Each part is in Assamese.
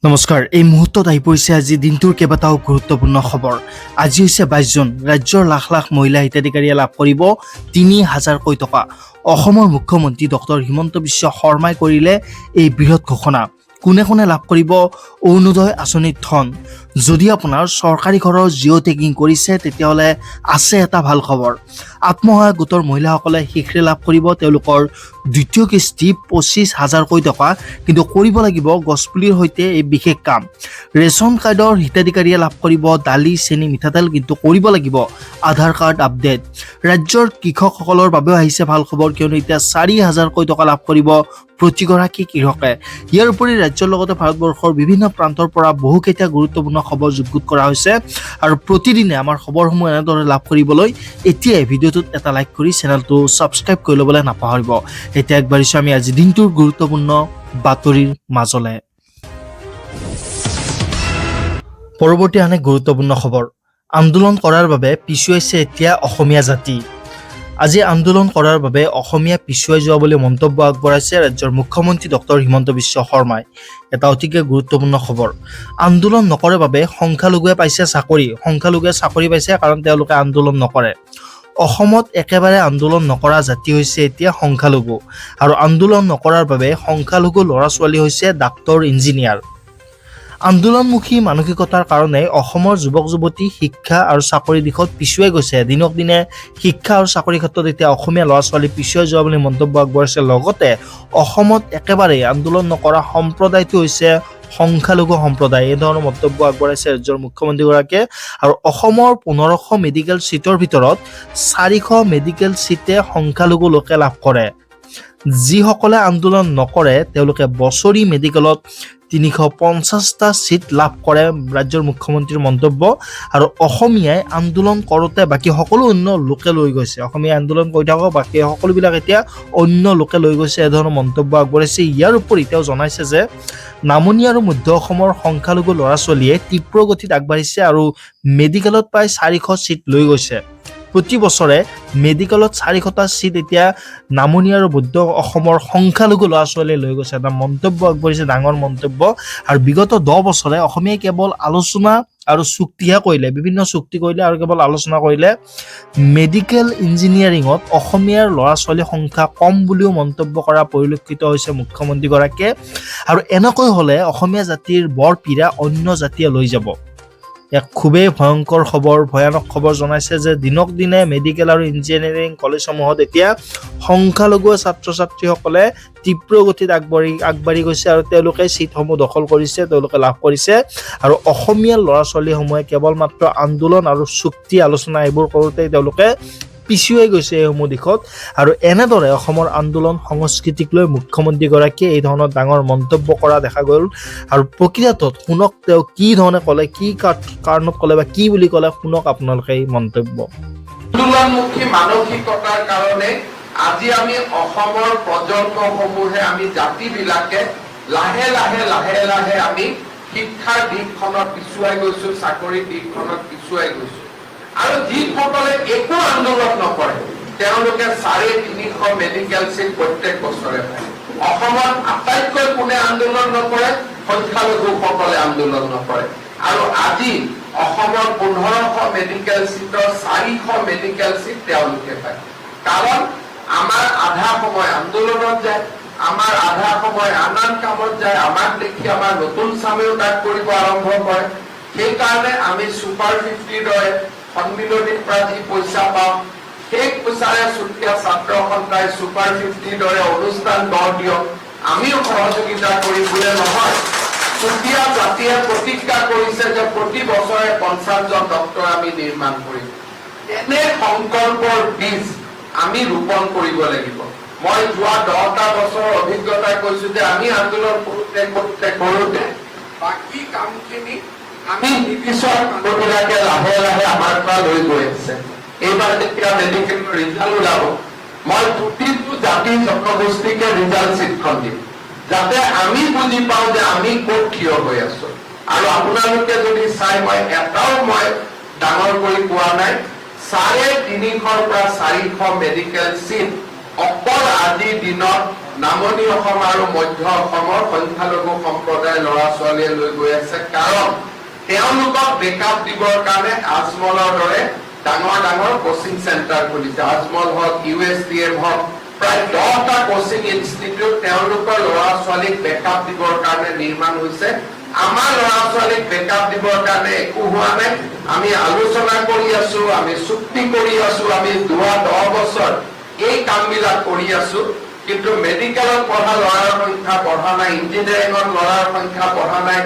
নমস্কাৰ। এই মুহূৰ্তত আহি পৰিছে আজি দিনটোৰ কেইবাটাও গুৰুত্বপূৰ্ণ খবৰ। আজি হৈছে 22 জুন। ৰাজ্যৰ লাখ লাখ মহিলা হিতাধিকাৰীয়ে লাভ কৰিব ৩,০০০কৈ টকা। অসমৰ মুখ্যমন্ত্ৰী ডক্টৰ হিমন্ত বিশ্ব শৰ্মাই কৰিলে এই বৃহৎ ঘোষণা। কোনে কোনে লাভ কৰিব অৰুণোদয় আঁচনিৰ ধন? যদি আপোনাৰ চৰকাৰী ঘৰৰ জিঅ' টেগিং কৰিছে তেতিয়াহ'লে আছে এটা ভাল খবৰ। আত্মসহায়ক গোটৰ মহিলাসকলে শীঘ্ৰে লাভ কৰিব তেওঁলোকৰ দ্বিতীয় কিস্তি ২৫,০০০কৈ টকা। কিন্তু কৰিব লাগিব গছপুলিৰ সৈতে এই বিশেষ কাম। ৰেচন কাৰ্ডৰ হিতাধিকাৰীয়ে লাভ কৰিব দালি, চেনি, মিঠাতেল, কিন্তু কৰিব লাগিব আধাৰ কাৰ্ড আপডেট। ৰাজ্যৰ কৃষকসকলৰ বাবেও আহিছে ভাল খবৰ, কিয়নো এতিয়া ৪,০০০কৈ টকা লাভ কৰিব প্ৰতিগৰাকী কৃষকে। ইয়াৰ উপৰি ৰাজ্যৰ লগতে ভাৰতবৰ্ষৰ বিভিন্ন প্ৰান্তৰ পৰা বহুকেইটা গুৰুত্বপূৰ্ণ খবৰ যুগুত কৰা হৈছে। আৰু প্ৰতিদিনে আমাৰ খবৰসমূহ এনেদৰে লাভ কৰিবলৈ এতিয়াই ভিডিঅ'টোত এটা লাইক কৰি চেনেলটো ছাবস্ক্ৰাইব কৰি ল'বলৈ নাপাহৰিব। এতিয়া আগবাঢ়িছোঁ আমি আজি দিনটোৰ গুৰুত্বপূৰ্ণ বাতৰিৰ মাজলৈ। পৰৱৰ্তী আন এক গুৰুত্বপূৰ্ণ খবৰ। আন্দোলন কৰাৰ বাবে পিছুৱাইছে এতিয়া অসমীয়া জাতি। আজি আন্দোলন কৰাৰ বাবে অসমীয়া পিছুৱাই যোৱা বুলি মন্তব্য আগবঢ়াইছে ৰাজ্যৰ মুখ্যমন্ত্ৰী ডক্টৰ হিমন্ত বিশ্ব শৰ্মাই। এটা অতিকে গুৰুত্বপূৰ্ণ খবৰ। আন্দোলন নকৰে বাবে সংখ্যালঘুৱে পাইছে চাকৰি। সংখ্যালঘুৱে চাকৰি পাইছে কাৰণ তেওঁলোকে আন্দোলন নকৰে। অসমত একেবাৰে আন্দোলন নকৰা জাতি হৈছে এতিয়া সংখ্যালঘু, আৰু আন্দোলন নকৰাৰ বাবে সংখ্যালঘু ল'ৰা ছোৱালী হৈছে ডাক্তৰ, ইঞ্জিনিয়াৰ। আন্দোলনমুখী মানসিকতাৰ কাৰণে অসমৰ যুৱক যুৱতী শিক্ষা আৰু চাকৰি দিশত পিছুৱাই গৈছে। দিনক দিনে শিক্ষা আৰু চাকৰি ক্ষেত্ৰত এতিয়া অসমীয়া ল'ৰা ছোৱালী পিছুৱাই যোৱা বুলি মন্তব্য আগবঢ়াইছে। লগতে অসমত একেবাৰে আন্দোলন নকৰা সম্প্ৰদায়টো হৈছে সংখ্যালঘু সম্প্ৰদায়। এই ধৰণৰ মন্তব্য আগবঢ়াইছে ৰাজ্যৰ মুখ্যমন্ত্ৰীগৰাকীয়ে। আৰু অসমৰ ১৫০০ মেডিকেল চিটৰ ভিতৰত ৪০০ মেডিকেল চিটে সংখ্যালঘু লোকে লাভ কৰে। যিসকলে আন্দোলন নকৰে তেওঁলোকে বছৰি মেডিকেলত ৩৫০টা চিট লাভ কৰে, ৰাজ্যৰ মুখ্যমন্ত্ৰীৰ মন্তব্য। আৰু অসমীয়াই আন্দোলন কৰোঁতে বাকী সকলো অন্য লোকে লৈ গৈছে। অসমীয়াই আন্দোলন কৰি থাকক, বাকী সকলোবিলাক এতিয়া অন্য লোকে লৈ গৈছে, এধৰণৰ মন্তব্য আগবঢ়াইছে। ইয়াৰ উপৰি তেওঁ জনাইছে যে নামনি আৰু মধ্য অসমৰ সংখ্যালঘু ল'ৰা ছোৱালীয়ে তীব্ৰ গতিত আগবাঢ়িছে আৰু মেডিকেলত প্ৰায় ৪০০ চিট লৈ গৈছে। প্ৰতি বছৰে মেডিকেলত ৪০০টা চিট এতিয়া নামনি আৰু মধ্য অসমৰ সংখ্যালঘু ল'ৰা ছোৱালীয়ে লৈ গৈছে। এটা মন্তব্য আগবঢ়াইছে, ডাঙৰ মন্তব্য। আৰু বিগত ১০ বছৰে অসমীয়াই কেৱল আলোচনা আৰু চুক্তিহে কৰিলে, বিভিন্ন চুক্তি কৰিলে আৰু কেৱল আলোচনা কৰিলে। মেডিকেল ইঞ্জিনিয়াৰিঙত অসমীয়াৰ ল'ৰা ছোৱালীৰ সংখ্যা কম বুলিও মন্তব্য কৰা পৰিলক্ষিত হৈছে মুখ্যমন্ত্ৰীগৰাকীয়ে। আৰু এনেকৈ হ'লে অসমীয়া জাতিৰ বৰ পীড়া অন্য জাতিয়ে লৈ যাব। এক খুবেই ভয়ংকৰ খবৰ, ভয়ানক খবৰ জনাইছে যে দিনক দিনে মেডিকেল আৰু ইঞ্জিনিয়াৰিং কলেজসমূহত এতিয়া সংখ্যালঘু ছাত্ৰ ছাত্ৰীসকলে তীব্ৰ গতিত আগবাঢ়ি গৈছে আৰু তেওঁলোকে চিটসমূহ দখল কৰিছে, তেওঁলোকে লাভ কৰিছে। আৰু অসমীয়া ল'ৰা ছোৱালীসমূহে কেৱল মাত্ৰ আন্দোলন আৰু চুক্তি আলোচনা এইবোৰ কৰোঁতেই তেওঁলোকে পিছুৱাই গৈছে এইসমূহ দিশত। আৰু এনেদৰে অসমৰ আন্দোলন সংস্কৃতিক লৈ মুখ্যমন্ত্ৰীগৰাকীয়ে এই ধৰণৰ ডাঙৰ মন্তব্য কৰা দেখা গ'ল। আৰু প্ৰক্ৰিয়াটোত শুনক তেওঁ কি ধৰণে ক'লে, কি কাৰণত ক'লে বা কি বুলি ক'লে, শুনক আপোনালোকে এই মন্তব্য। আন্দোলনমুখী মানসিকতাৰ কাৰণে আজি আমি অসমৰ প্ৰজন্মসমূহে, আমি জাতিবিলাকে লাহে লাহে লাহে লাহে আমি শিক্ষাৰ দিশখনত পিছুৱাই গৈছো, চাকৰিৰ দিশখনত পিছুৱাই গৈছো। আৰু যিসকলে একো আন্দোলন নকৰে তেওঁলোকে ৩৫০ মেডিকেল চিট প্ৰত্যেক বছৰে পায়। অসমত আটাইতকৈ কোনে আন্দোলন নকৰে? সংখ্যালঘুসকলে আন্দোলন নকৰে। আৰু আজি অসমৰ ১৫০০ মেডিকেল চিটৰ ৪০০ মেডিকেল চিট তেওঁলোকে পায়। কাৰণ আমাৰ আধা সময় আন্দোলনত যায়, আমাৰ আধা সময় আন আন কামত যায়। আমাক দেখি আমাৰ নতুন চামেও তাক কৰিব আৰম্ভ কৰে। সেইকাৰণে আমি ছুপাৰ 50ৰ দৰে সন্মিলনীৰ পৰা যি পইচা পাওঁ, সেই পইচাৰে চুতীয়া ছাত্ৰ সন্থাই ছুপাৰ 50ৰ দৰে অনুষ্ঠান গঢ় দিয়ক, আমিও সহযোগিতা কৰিবলৈ নহয়। চুতীয়া জাতিয়ে প্ৰতিজ্ঞা কৰিছে যে প্ৰতি বছৰে ৫০জন ডক্তৰ আমি নিৰ্মাণ কৰিম। এনে সংকল্পৰ বীজ আমি ৰোপণ কৰিব লাগিব। মই যোৱা 10টা বছৰৰ অভিজ্ঞতা কৈছো যে আমি আন্দোলন কৰোঁতে বাকী কামখিনি আমি নিৰ্দিষ্ট মানুহবিলাকে লাহে লাহে আমাৰ পৰা লৈ গৈ আছে। এইবাৰ যেতিয়া মেডিকেলৰ ৰিজাল্ট ওলাব, মই প্ৰতিটো জাতি জনগোষ্ঠীকে ৰিজাল্ট চিটখন দিম, যাতে আমি বুজি পাওঁ যে আমি ক'ত থিয় হৈ আছো। আৰু আপোনালোকে যদি চাই, মই এটাও ডাঙৰ কৰি পোৱা নাই। ৩৫০ৰ পৰা ৪০০ মেডিকেল চিট অকল আজিৰ দিনত নামনি অসম আৰু মধ্য অসমৰ সংখ্যালঘু সম্প্ৰদায়ৰ ল'ৰা ছোৱালীয়ে লৈ গৈ আছে, কাৰণ তেওঁলোকক বেকআপ দিবৰ কাৰণে আজমলৰ দৰে ডাঙৰ ডাঙৰ কোচিং চেণ্টাৰ খুলিছে। আজমল হওক, USDM হওক, প্ৰায় 10টা কোচিং ইনষ্টিটিউট তেওঁলোকৰ ল'ৰা ছোৱালীক বেকআপ দিবৰ কাৰণে নিৰ্মাণ হৈছে। আমাৰ ল'ৰা ছোৱালীক বেকআপ দিবৰ কাৰণে একো হোৱা নাই। আমি আলোচনা কৰি আছো, আমি চুক্তি কৰি আছো, আমি যোৱা 10 বছৰ এই কামবিলাক কৰি আছো, কিন্তু মেডিকেলত পঢ়া ল'ৰাৰ সংখ্যা বঢ়া নাই, ইঞ্জিনিয়াৰিঙত ল'ৰাৰ সংখ্যা বঢ়া নাই,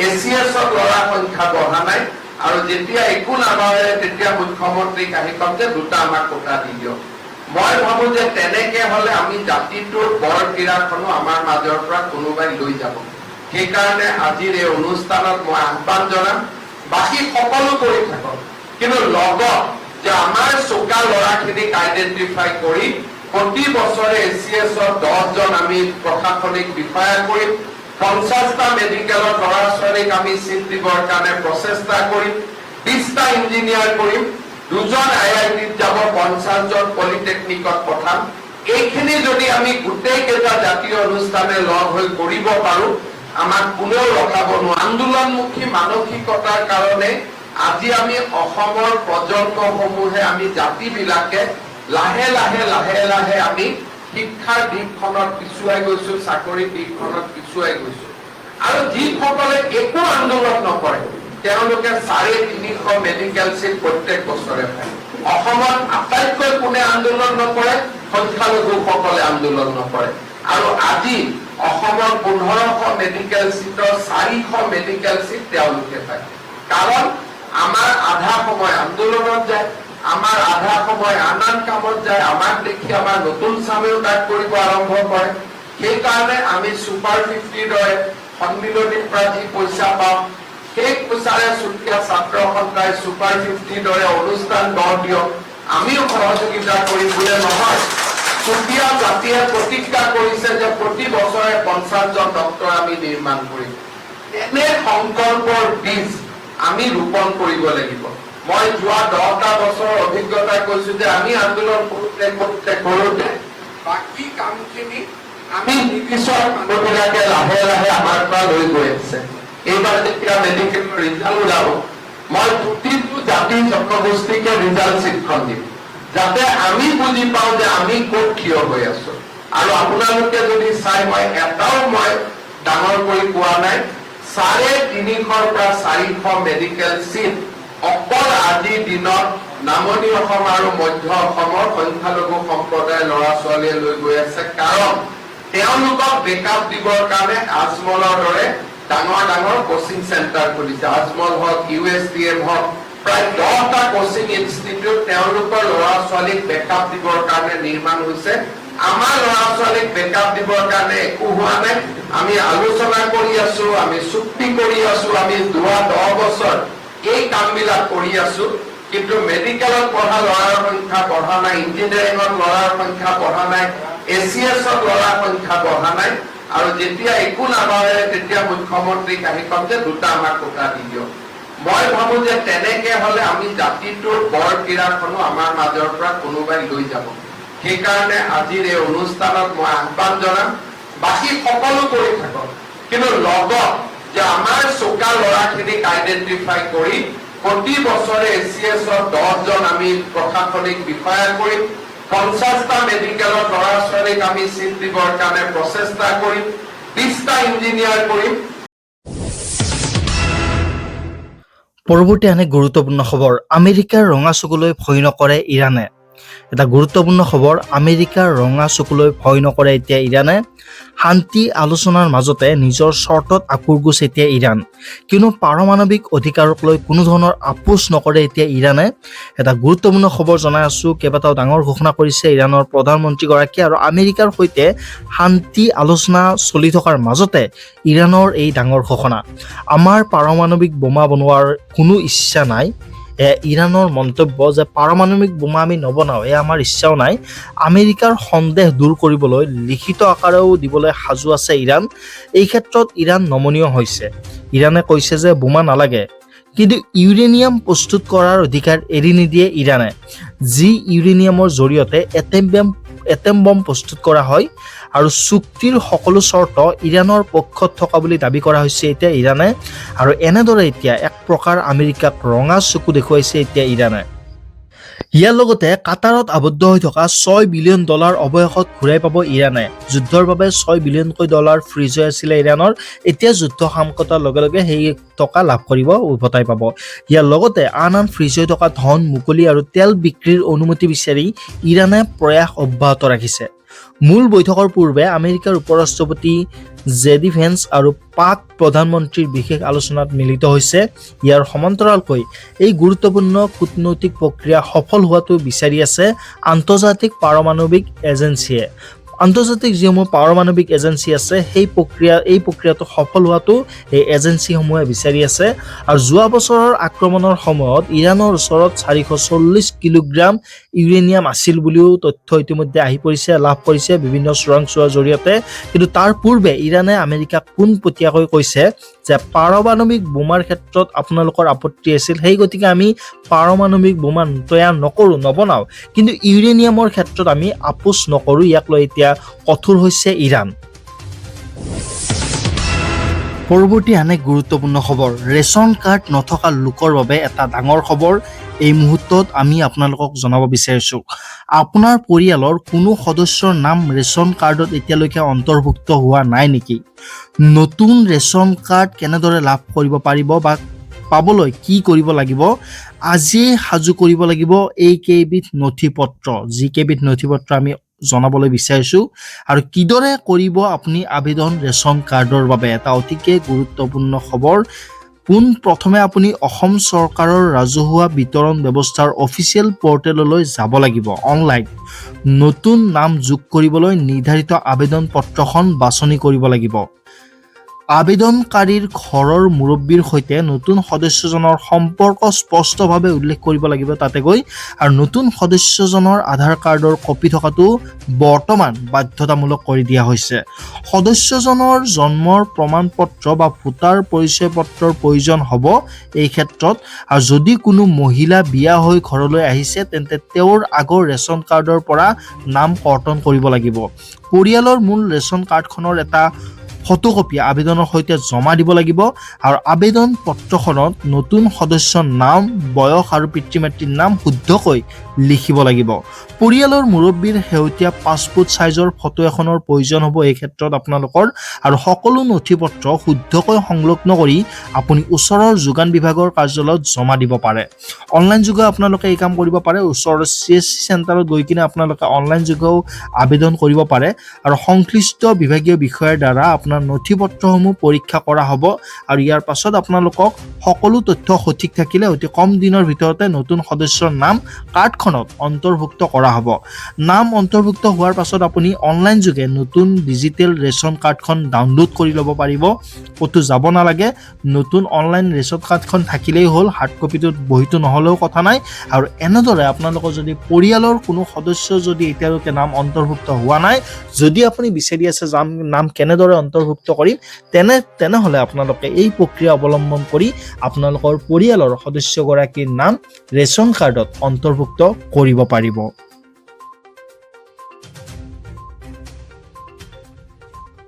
ACSত ল'ৰাৰ সংখ্যা বঢ়া নাই। আৰু যেতিয়া একো নাবাঢ়ে তেতিয়া মুখ্যমন্ত্ৰীক আহি কম যে 2টা আমাক কোটা দি দিয়ক। মই ভাবো যে তেনেকে হলে আমি জাতিটোৰ বৰ ক্ৰীড়াখনো আমাৰ মাজৰ পৰা কোনোবাই লৈ যাব। সেইকাৰণে আজিৰ এই অনুষ্ঠানত মই আহ্বান জনাম, বাকী সকলো কৰি থাকক, কিন্তু লগত যে আমাৰ চোকা ল'ৰাখিনিক আইডেন্টিফাই কৰি প্ৰতি বছৰে ACSত 10জন আমি প্ৰশাসনিক বিষয়া কৰিম, 50টা মেডিকেলত ল'ৰা ছোৱালীক আমি চিট দিবৰ কাৰণে প্ৰচেষ্টা কৰিম, 20টা ইঞ্জিনিয়াৰ কৰিম, 2জন IITত যাব, 50জন পলিটেকনিকত পঠাম। এইখিনি যদি আমি গোটেই কেইটা জাতীয় অনুষ্ঠানে লগ হৈ কৰিব পাৰো, আমাক কোনেও ৰখাব নোৱাৰে। আন্দোলনমুখী মানসিকতাৰ কাৰণে আজি আমি অসমৰ প্ৰজন্মসমূহে আমি জাতিবিলাকে লাহে লাহে লাহে লাহে আমি শিক্ষাৰ দিশখনত পিছুৱাই গৈছো, চাকৰিৰ দিশখনত পিছুৱাই গৈছো। আৰু যিসকলে একো আন্দোলন নকৰে তেওঁলোকে 350 মেডিকেল চিট প্ৰত্যেক বছৰে পায়। অসমত আটাইতকৈ কোনে আন্দোলন নকৰে? সংখ্যালঘুসকলে আন্দোলন নকৰে। আৰু আজি অসমৰ 1500 মেডিকেল চিটৰ 400 মেডিকেল চিট তেওঁলোকে পায়। কাৰণ আমাৰ আধা সময় আন্দোলনত যায়, আমাৰ আধা সময় আন আন কামত যায়, আমাক দেখি আমাৰ নতুন চামেও তাক কৰিব আৰম্ভ কৰে। সেইকাৰণে আমি সুপাৰ 50 দৰে সন্মিলনীৰ পৰা যি পইচা পাওঁ, সেই পইচাৰে চুতীয়া ছাত্ৰ সন্থাই সুপাৰ 50 দৰে অনুষ্ঠান গঢ় দিয়ক, আমিও সহযোগিতা কৰিম বোলে নহয়। চুতীয়া জাতিয়ে প্ৰতিজ্ঞা কৰিছে যে প্ৰতি বছৰে 50জন ডক্তৰ আমি নিৰ্মাণ কৰিম। এনে সংকল্পৰ বীজ আমি ৰোপণ কৰিব লাগিব। মই যোৱা 10টা বছৰৰ অভিজ্ঞতা কৈছো যে আমি আন্দোলন কৰোতে বাকী কামখিনি আমি নিৰ্দিষ্ট মানুহবিলাকে লাহে লাহে আমাৰ পৰা লৈ গৈ আছে। এইবাৰ যেতিয়া মেডিকেলৰ ৰিজাল্ট ওলাব, মই প্ৰতিটো জাতি জনগোষ্ঠীকে ৰিজাল্ট চিটখন দিম, যাতে আমি বুজি পাওঁ যে আমি ক'ত থিয় হৈ আছো। আৰু আপোনালোকে যদি চাই, মই এটাও মই ডাঙৰ কৰি পোৱা নাই, 350ৰ পৰা 400 মেডিকেল চিট অকল আজিৰ দিনত নামনি অসম আৰু মধ্য অসমৰ সংখ্যালঘু সম্প্ৰদায়ৰ ল'ৰা ছোৱালীয়ে লৈ গৈ আছে, কাৰণ তেওঁলোকক বেকআপ দিবৰ কাৰণে আজমলৰ দৰে ডাঙৰ ডাঙৰ কোচিং চেণ্টাৰ খুলিছে। আজমল হওক, USDM হওক, প্ৰায় 10টা কোচিং ইনষ্টিটিউট তেওঁলোকৰ ল'ৰা ছোৱালীক বেকআপ দিবৰ কাৰণে নিৰ্মাণ হৈছে। আমাৰ ল'ৰা ছোৱালীক বেকআপ দিবৰ কাৰণে একো হোৱা নাই। আমি আলোচনা কৰি আছো, আমি চুক্তি কৰি আছো, আমি যোৱা 10 বছৰ এই কামবিলাক কৰি আছো, কিন্তু মেডিকেলত পঢ়া ল'ৰাৰ সংখ্যা বঢ়া নাই, ইঞ্জিনিয়াৰিঙত ল'ৰাৰ সংখ্যা বঢ়া নাই, ACSত ল'ৰাৰ সংখ্যা বঢ়া নাই। আৰু যেতিয়া একো নাবাঢ়ে তেতিয়া মুখ্যমন্ত্ৰীক আহি কম যে 2টা আমাক কোটা দি দিয়ক। মই ভাবো যে তেনেকে হলে আমি জাতিটোৰ বৰ ক্ৰীড়াখনো আমাৰ মাজৰ পৰা কোনোবাই লৈ যাব। সেইকাৰণে আজিৰ এই অনুষ্ঠানত মই আহ্বান জনাম, বাকী সকলো কৰি থাকক, কিন্তু লগত যে আমাৰ চোকা ল'ৰাখিনিক আইডেন্টিফাই কৰি প্ৰতি বছৰে ACSত 10জন আমি প্ৰশাসনিক বিষয়া কৰিম, 50টা মেডিকেলত ল'ৰা ছোৱালীক আমি চিট দিবৰ কাৰণে প্ৰচেষ্টা কৰিম, 20টা ইঞ্জিনিয়াৰ কৰিম। পৰৱৰ্তী আন এক গুৰুত্বপূৰ্ণ খবৰ, আমেৰিকাৰ ৰঙা চকুলৈ ভয় নকৰে ইৰাণে। এটা গুৰুত্বপূৰ্ণ খবৰ, আমেৰিকাৰ ৰঙা চকুলৈ ভয় নকৰে এতিয়া ইৰাণে। শান্তি আলোচনাৰ মাজতে নিজৰ চৰ্তত আকুৰগুচ এতিয়া ইৰাণ, কিয়নো পাৰমাণৱিক অধিকাৰক লৈ কোনো ধৰণৰ আপোচ নকৰে এতিয়া ইৰাণে। এটা গুৰুত্বপূৰ্ণ খবৰ জনাই আছো, কেইবাটাও ডাঙৰ ঘোষণা কৰিছে ইৰাণৰ প্ৰধানমন্ত্ৰীগৰাকীয়ে, আৰু আমেৰিকাৰ সৈতে শান্তি আলোচনা চলি থকাৰ মাজতে ইৰাণৰ এই ডাঙৰ ঘোষণা। আমাৰ পাৰমাণৱিক বোমা বনোৱাৰ কোনো ইচ্ছা নাই, ইৰাণৰ মন্তব্য যে পাৰমাণৱিক বোমা আমি নবনাওঁ, এয়া আমাৰ ইচ্ছাও নাই। আমেৰিকাৰ সন্দেহ দূৰ কৰিবলৈ লিখিত আকাৰেও দিবলৈ সাজু আছে ইৰাণ। এই ক্ষেত্ৰত ইৰাণ নমনীয় হৈছে। ইৰাণে কৈছে যে বোমা নালাগে, কিন্তু ইউৰেনিয়াম প্ৰস্তুত কৰাৰ অধিকাৰ এৰি নিদিয়ে ইৰাণে। যি ইউৰেনিয়ামৰ জৰিয়তে এটম বম প্ৰস্তুত কৰা হয় আৰু চুক্তিৰ সকলো চৰ্ত ইৰাণৰ পক্ষত থকা বুলি দাবী কৰা হৈছে এতিয়া ইৰাণে আৰু এনেদৰে এতিয়া এক প্ৰকাৰ আমেৰিকাক ৰঙা চকু দেখুৱাইছে এতিয়া ইৰাণে। ইয়াৰ লগতে কাটাৰত আবদ্ধ হৈ থকা $6 বিলিয়ন অৱশেষত ঘূৰাই পাব ইৰাণে। যুদ্ধৰ বাবে $6 বিলিয়নকৈ ফ্ৰিজ হৈ আছিলে ইৰাণৰ, এতিয়া যুদ্ধ সামকতাৰ লগে লগে সেই টকা লাভ কৰিব, উভতাই পাব। ইয়াৰ লগতে আন ফ্ৰিজ হৈ থকা ধন মুকলি আৰু তেল বিক্ৰীৰ অনুমতি বিচাৰি ইৰাণে প্ৰয়াস অব্যাহত ৰাখিছে। মূল বৈঠকৰ পূৰ্বে আমেৰিকাৰ উপ-ৰাষ্ট্ৰপতি জেডি ভেন্স আৰু পাক প্ৰধানমন্ত্ৰীৰ বিশেষ আলোচনাত মিলিত হৈছে। ইয়াৰ সমান্তৰালকৈ এই গুৰুত্বপূৰ্ণ কূটনৈতিক প্ৰক্ৰিয়া সফল হোৱাটো বিচাৰি আছে আন্তৰ্জাতিক পাৰমাণৱিক এজেন্সীয়ে। আন্তৰ্জাতিক যিসমূহ পাৰমাণৱিক এজেন্সী আছে এই প্ৰক্ৰিয়াটো সফল হোৱাটো এই এজেন্সীসমূহে বিচাৰি আছে। আৰু যোৱা বছৰৰ আক্ৰমণৰ সময়ত ইৰাণৰ ওচৰত 440 কিলোগ্ৰাম ইউৰেনিয়াম আছিল বুলিও তথ্য ইতিমধ্যে লাভ কৰিছে বিভিন্ন চোৰাংচোৱাৰ জৰিয়তে। কিন্তু তাৰ পূৰ্বে ইৰাণে আমেৰিকাক পোনপটীয়াকৈ কৈছে যে পাৰমাণৱিক বোমাৰ ক্ষেত্ৰত আপোনালোকৰ আপত্তি আছিল, সেই গতিকে আমি পাৰমাণৱিক বোমা তৈয়াৰ নবনাওঁ, কিন্তু ইউৰেনিয়ামৰ ক্ষেত্ৰত আমি আপোচ নকৰোঁ। ইয়াক লৈ এতিয়া কঠোৰ হৈছে ইৰাণ। পৰৱৰ্তী আন এক গুৰুত্বপূৰ্ণ খবৰ, ৰেচন কাৰ্ড নথকা লোকৰ বাবে এটা ডাঙৰ খবৰ এই মুহূৰ্তত আমি আপোনালোকক জনাব বিচাৰিছোঁ। আপোনাৰ পৰিয়ালৰ কোনো সদস্যৰ নাম ৰেচন কাৰ্ডত এতিয়ালৈকে অন্তৰ্ভুক্ত হোৱা নাই নেকি? নতুন ৰেচন কাৰ্ড কেনেদৰে লাভ কৰিব পাৰিব বা পাবলৈ কি কৰিব লাগিব, আজিয়ে সাজু কৰিব লাগিব এই কেইবিধ নথিপত্ৰ, যিকেইবিধ নথিপত্ৰ আমি জনাবলৈ বিচাৰিছোঁ আৰু কিদৰে কৰিব আপুনি আবেদন ৰেচন কাৰ্ডৰ বাবে। এটা অতিকে গুৰুত্বপূৰ্ণ খবৰ। পোনপ্ৰথমে আপুনি অসম চৰকাৰৰ ৰাজহুৱা বিতৰণ ব্যৱস্থাৰ অফিচিয়েল পৰ্টেললৈ যাব লাগিব। অনলাইন নতুন নাম যোগ কৰিবলৈ নিৰ্ধাৰিত আবেদন পত্ৰখন বাছনি কৰিব লাগিব। আবেদনকাৰীৰ ঘৰৰ মুৰব্বীৰ সৈতে নতুন সদস্যজনৰ সম্পৰ্ক স্পষ্টভাৱে উল্লেখ কৰিব লাগিব তাতে গৈ, আৰু নতুন সদস্যজনৰ আধাৰ কাৰ্ডৰ কপি থকাটো বৰ্তমান বাধ্যতামূলক কৰি দিয়া হৈছে। সদস্যজনৰ জন্মৰ প্ৰমাণপত্ৰ বা ভোটাৰ পৰিচয় পত্ৰৰ প্ৰয়োজন হ'ব এই ক্ষেত্ৰত। আৰু যদি কোনো মহিলা বিয়া হৈ ঘৰলৈ আহিছে তেন্তে তেওঁৰ আগৰ ৰেচন কাৰ্ডৰ পৰা নাম কৰ্তন কৰিব লাগিব। পৰিয়ালৰ মূল ৰেচন কাৰ্ডখনৰ এটা ফটোকপি আবেদনৰ সৈতে জমা দিব লাগিব আৰু আবেদন পত্ৰখনত নতুন সদস্যৰ নাম, বয়স আৰু পিতৃ মাতৃৰ নাম শুদ্ধকৈ লিখিব লাগিব। পৰিয়ালৰ মুৰব্বীৰ শেহতীয়া পাছপোৰ্ট সাইজৰ ফটো এখনৰ প্ৰয়োজন হ'ব এই ক্ষেত্ৰত আপোনালোকৰ, আৰু সকলো নথিপত্ৰ শুদ্ধকৈ সংলগ্ন কৰি আপুনি ওচৰৰ যোগান বিভাগৰ কাৰ্যালয়ত জমা দিব পাৰে। অনলাইন যোগে আপোনালোকে এই কাম কৰিব পাৰে। ওচৰৰ CSC চেণ্টাৰত গৈ কিনে আপোনালোকে অনলাইন যোগেও আবেদন কৰিব পাৰে আৰু সংশ্লিষ্ট বিভাগীয় বিষয়াৰ দ্বাৰা আপোনাৰ নথিপত্ৰসমূহ পৰীক্ষা কৰা হ'ব আৰু ইয়াৰ পাছত আপোনালোকক সকলো তথ্য সঠিক থাকিলে অতি কম দিনৰ ভিতৰতে নতুন সদস্যৰ নাম কাৰ্ডখনত অন্তৰ্ভুক্ত কৰা হ'ব। নাম অন্তৰ্ভুক্ত হোৱাৰ পাছত আপুনি অনলাইন যোগে নতুন ডিজিটেল ৰেচন কাৰ্ডখন ডাউনলোড কৰি ল'ব পাৰিব। ক'তো যাব নালাগে, নতুন অনলাইন ৰেচন কাৰ্ডখন থাকিলেই হ'ল, হাৰ্ড কপিটোত বহীটো নহ'লেও কথা নাই। আৰু এনেদৰে আপোনালোকৰ যদি পৰিয়ালৰ কোনো সদস্য যদি এতিয়ালৈকে নাম অন্তৰ্ভুক্ত হোৱা নাই, যদি আপুনি বিচাৰি আছে নাম কেনেদৰে অন্তৰ্ভুক্ত কৰিম, তেনেহ'লে আপোনালোকে এই প্ৰক্ৰিয়া অৱলম্বন কৰি আপোনালোকৰ পৰিয়ালৰ সদস্যগৰাকীৰ নাম ৰেচন কাৰ্ডত অন্তৰ্ভুক্ত কৰিব পাৰিব।